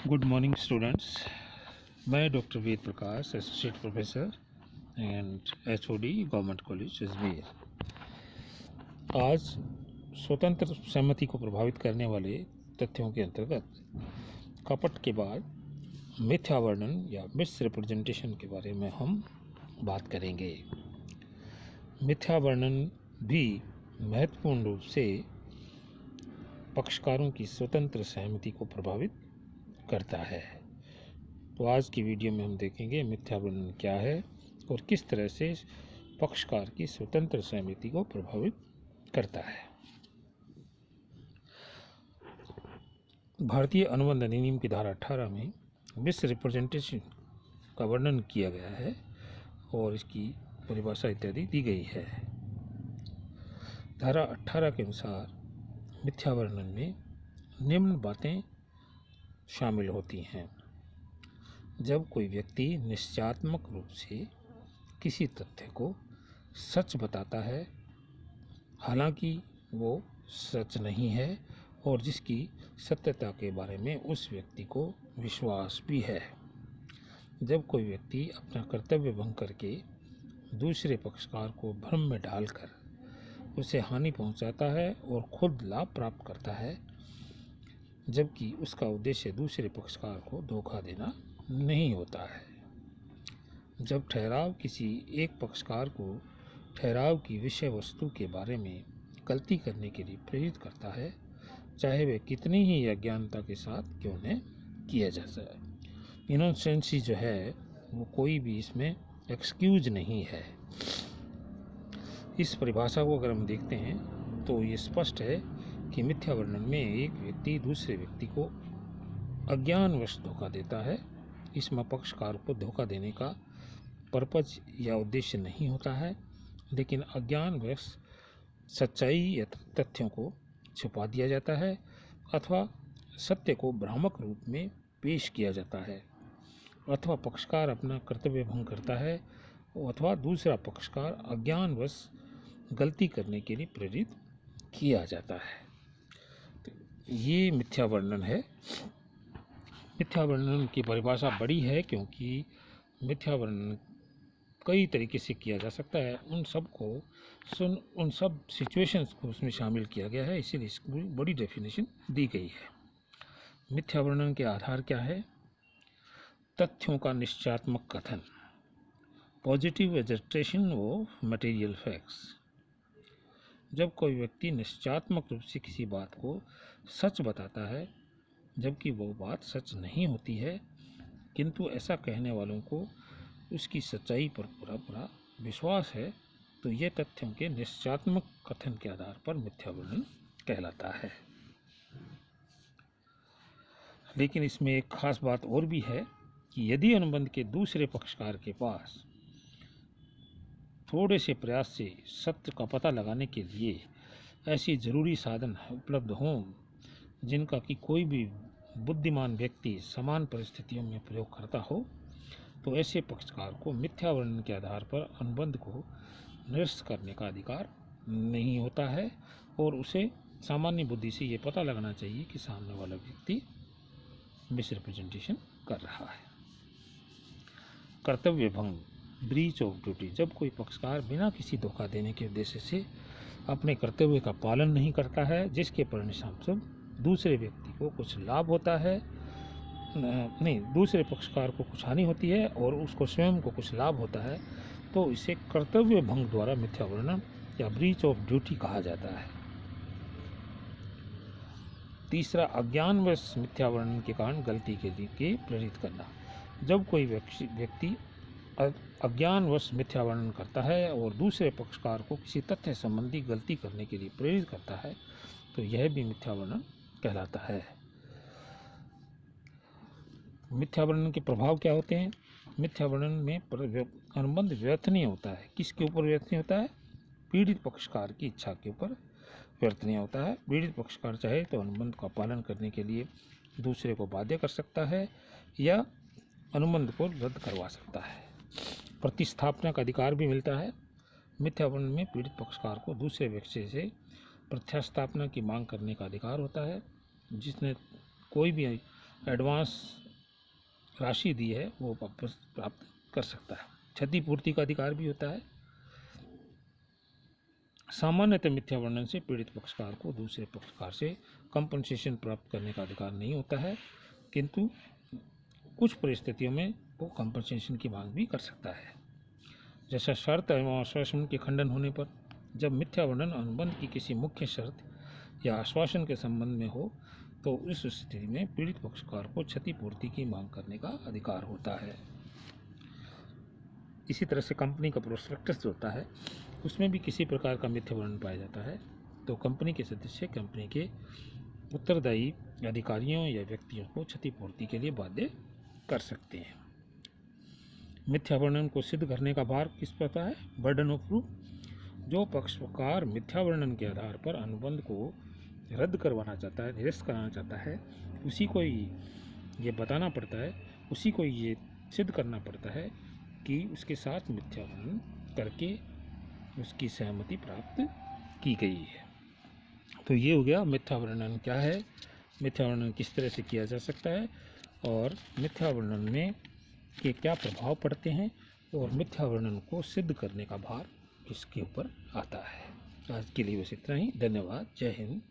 Good morning students. मैं doctor Ved Prakash, associate professor and HOD government college Ajmer. आज स्वतंत्र सहमति को प्रभावित करने वाले तथ्यों के अंतर्गत कपट के बाद मिथ्या वर्णन या मिस रिप्रेजेंटेशन के बारे में हम बात करेंगे। मिथ्या वर्णन भी महत्वपूर्ण रूप से पक्षकारों की स्वतंत्र सहमति को प्रभावित करता है। तो आज की वीडियो में हम देखेंगे मिथ्या वर्णन क्या है और किस तरह से पक्षकार की स्वतंत्र सहमति को प्रभावित करता है। भारतीय अनुबंध अधिनियम की धारा 18 में मिस रिप्रेजेंटेशन का वर्णन किया गया है और इसकी परिभाषा इत्यादि दी गई है। धारा 18 के अनुसार मिथ्या वर्णन में निम्न बातें शामिल होती हैं। जब कोई व्यक्ति निश्चयात्मक रूप से किसी तथ्य को सच बताता है, हालांकि वो सच नहीं है और जिसकी सत्यता के बारे में उस व्यक्ति को विश्वास भी है। जब कोई व्यक्ति अपना कर्तव्य भंग करके दूसरे पक्षकार को भ्रम में डालकर उसे हानि पहुंचाता है और खुद लाभ प्राप्त करता है, जबकि उसका उद्देश्य दूसरे पक्षकार को धोखा देना नहीं होता है। जब ठहराव किसी एक पक्षकार को ठहराव की विषय वस्तु के बारे में गलती करने के लिए प्रेरित करता है, चाहे वह कितनी ही अज्ञानता के साथ क्यों न किया जा सके। इनोसेंसी जो है वो कोई भी इसमें एक्सक्यूज नहीं है। इस परिभाषा को अगर हम देखते हैं तो ये स्पष्ट है कि मिथ्या वर्णन में एक व्यक्ति दूसरे व्यक्ति को अज्ञानवश धोखा देता है। इसमें पक्षकार को धोखा देने का पर्पज या उद्देश्य नहीं होता है, लेकिन अज्ञानवश सच्चाई या तथ्यों को छुपा दिया जाता है अथवा सत्य को भ्रामक रूप में पेश किया जाता है, अथवा पक्षकार अपना कर्तव्य भंग करता है अथवा दूसरा पक्षकार अज्ञानवश गलती करने के लिए प्रेरित किया जाता है। ये मिथ्या वर्णन है। मिथ्या वर्णन की परिभाषा बड़ी है क्योंकि मिथ्या वर्णन कई तरीके से किया जा सकता है। उन सब सिचुएशंस को उसमें शामिल किया गया है, इसीलिए इसकी बड़ी डेफिनेशन दी गई है। मिथ्या वर्णन के आधार क्या है? तथ्यों का निश्चयात्मक कथन, पॉजिटिव एजर्टेशन ऑफ मटेरियल फैक्ट्स। जब कोई व्यक्ति निश्चयात्मक रूप से किसी बात को सच बताता है जबकि वो बात सच नहीं होती है, किंतु ऐसा कहने वालों को उसकी सच्चाई पर पूरा विश्वास है, तो ये तथ्यों के निश्चयात्मक कथन के आधार पर मिथ्या वर्णन कहलाता है। लेकिन इसमें एक खास बात और भी है कि यदि अनुबंध के दूसरे पक्षकार के पास थोड़े से प्रयास से सत्य का पता लगाने के लिए ऐसी जरूरी साधन उपलब्ध हों जिनका कि कोई भी बुद्धिमान व्यक्ति समान परिस्थितियों में प्रयोग करता हो, तो ऐसे पक्षकार को मिथ्या वर्णन के आधार पर अनुबंध को निरस्त करने का अधिकार नहीं होता है और उसे सामान्य बुद्धि से ये पता लगाना चाहिए कि सामने वाला व्यक्ति मिसरिप्रेजेंटेशन कर रहा है। कर्तव्य भंग, ब्रीच ऑफ ड्यूटी। जब कोई पक्षकार बिना किसी धोखा देने के उद्देश्य से अपने कर्तव्य का पालन नहीं करता है, जिसके परिणामस्वरूप दूसरे व्यक्ति को कुछ लाभ होता है, दूसरे पक्षकार को कुछ हानि होती है और उसको स्वयं को कुछ लाभ होता है, तो इसे कर्तव्य भंग द्वारा मिथ्या वर्णन या ब्रीच ऑफ ड्यूटी कहा जाता है। तीसरा, अज्ञानवश मिथ्या वर्णन के कारण गलती के लिए प्रेरित करना। जब कोई व्यक्ति अज्ञानवश मिथ्या वर्णन करता है और दूसरे पक्षकार को किसी तथ्य संबंधी गलती करने के लिए प्रेरित करता है, तो यह भी मिथ्या वर्णन कहलाता है। मिथ्या वर्णन के प्रभाव क्या होते हैं? मिथ्या वर्णन में अनुबंध व्यर्थ नहीं होता है। किसके ऊपर व्यर्थ नहीं होता है? पीड़ित पक्षकार की इच्छा के ऊपर व्यर्थ नहीं होता है। पीड़ित पक्षकार चाहे तो अनुबंध का पालन करने के लिए दूसरे को बाध्य कर सकता है या अनुबंध को रद्द करवा सकता है। प्रतिस्थापना का अधिकार भी मिलता है। मिथ्या वर्णन में पीड़ित पक्षकार को दूसरे व्यक्ति से प्रत्यास्थापना की मांग करने का अधिकार होता है। जिसने कोई भी एडवांस राशि दी है वो वापस प्राप्त कर सकता है। क्षतिपूर्ति का अधिकार भी होता है। सामान्यतः मिथ्या वर्णन से पीड़ित पक्षकार को दूसरे पक्षकार से कंपनसेशन प्राप्त करने का अधिकार नहीं होता है, किंतु कुछ परिस्थितियों में वो कंपनसेशन की मांग भी कर सकता है। जैसा शर्त एवं आश्वासन के खंडन होने पर, जब मिथ्या वर्णन अनुबंध की किसी मुख्य शर्त या आश्वासन के संबंध में हो तो उस स्थिति में पीड़ित पक्षकार को क्षतिपूर्ति की मांग करने का अधिकार होता है। इसी तरह से कंपनी का प्रोस्पेक्टस जो होता है उसमें भी किसी प्रकार का मिथ्या वर्णन पाया जाता है तो कंपनी के सदस्य कंपनी के उत्तरदायी अधिकारियों या व्यक्तियों को क्षतिपूर्ति के लिए बाध्य कर सकते हैं। मिथ्या वर्णन को सिद्ध करने का भार किस पर होता है? Burden of proof. जो पक्षकार मिथ्या वर्णन के आधार पर अनुबंध को रद्द करवाना चाहता है, निरस्त कराना चाहता है, उसी को ये बताना पड़ता है, उसी को ये सिद्ध करना पड़ता है कि उसके साथ मिथ्या वर्णन करके उसकी सहमति प्राप्त की गई है। तो ये हो गया मिथ्या वर्णन क्या है, मिथ्या वर्णन किस तरह से किया जा सकता है और मिथ्या वर्णन में के क्या प्रभाव पड़ते हैं और मिथ्या वर्णन को सिद्ध करने का भार किसके ऊपर आता है। आज के लिए बस इतना ही। धन्यवाद। जय हिंद।